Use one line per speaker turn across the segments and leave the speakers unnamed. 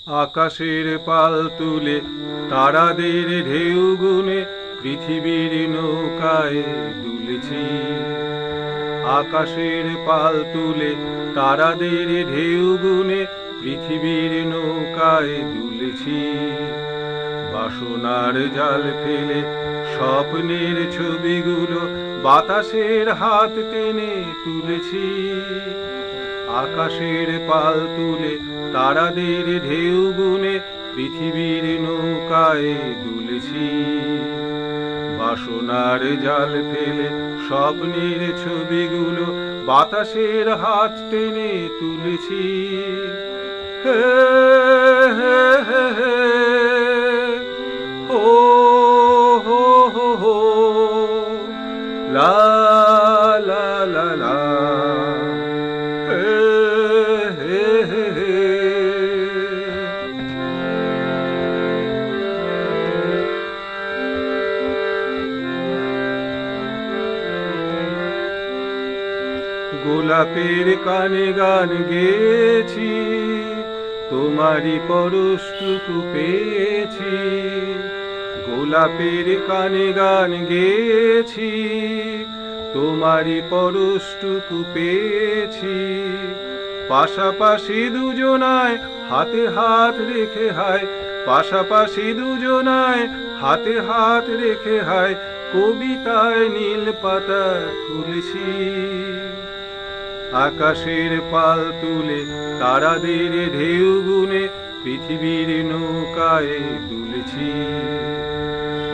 আকাশের পাল তুলে তারাদের ঢেউ গুনে পৃথিবীর নৌকায় দুলেছি। আকাশের পাল তুলে তারাদের ঢেউ গুনে পৃথিবীর নৌকায় দুলেছি। বাসনার জাল ফেলে স্বপ্নের ছবিগুলো বাতাসের হাত টেনে তুলেছি। আকাশের পাল তুলে তারাদের ঢেউ গুনে পৃথিবীর নৌকায় দুলেছি। বাসনার জাল ফেলে স্বপ্নের ছবিগুলো বাতাসের হাত টেনে তুলেছি। হে হে হে হে ও হো হো হো লা লা লা লা হে হে হে হে। গোলাপের কানে গান গেয়েছি, তোমারই পরশটুকু পেয়েছি। গোলাপের কানে গান গেয়েছি, তোমারই পরশটুকু পেয়েছি। পাশাপাশি দুজনায় হাতে হাত রেখে হায়, পাশাপাশি দুজনায় হাতে হাত রেখে হায়, কবিতায় নীল পাতা খুলেছি। আকাশের পাল তুলে তারাদের ঢেউ গুনে পৃথিবীর নৌকায় দুলেছি।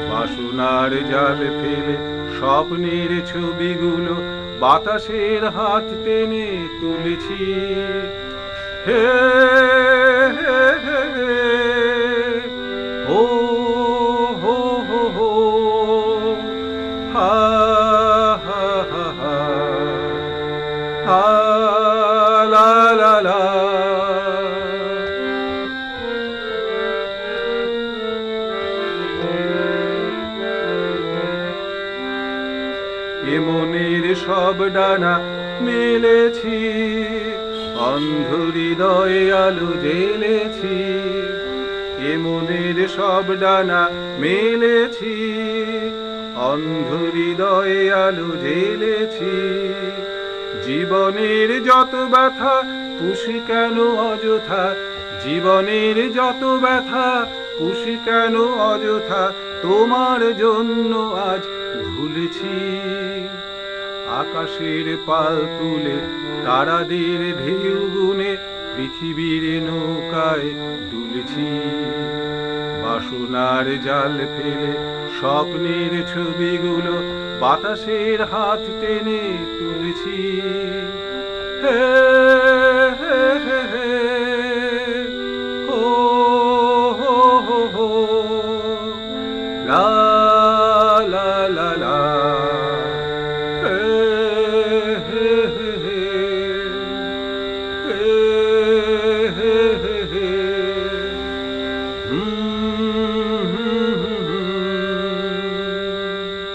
বাসনার জাল ফেলে স্বপ্নের ছবিগুলো বাতাসের হাত টেনে তুলেছি। হে হে হে হে ও হো হো হো হা হা হা হা হা লা লা লা। এ মনের সব ডানা মেলেছি, অন্ধ হৃদয়ে আলো জ্বেলেছি। এ মনের সব ডানা মেলেছি, অন্ধ হৃদয়ে আলো জ্বেলেছি। জীবনের যত ব্যথা পুষি কেন অযথা, জীবনের যত ব্যথা পুষি কেন অযথা, তোমার জন্য আজ ভুলেছি। আকাশের পাল তুলে তারাদের ঢেউ গুনে পৃথিবীর নৌকায় দুলেছি। বাসনার জাল ফেলে স্বপ্নের ছবিগুলো বাতাসের হাত টেনে তুলেছি। হে হে হে হে ও হো হো হো লা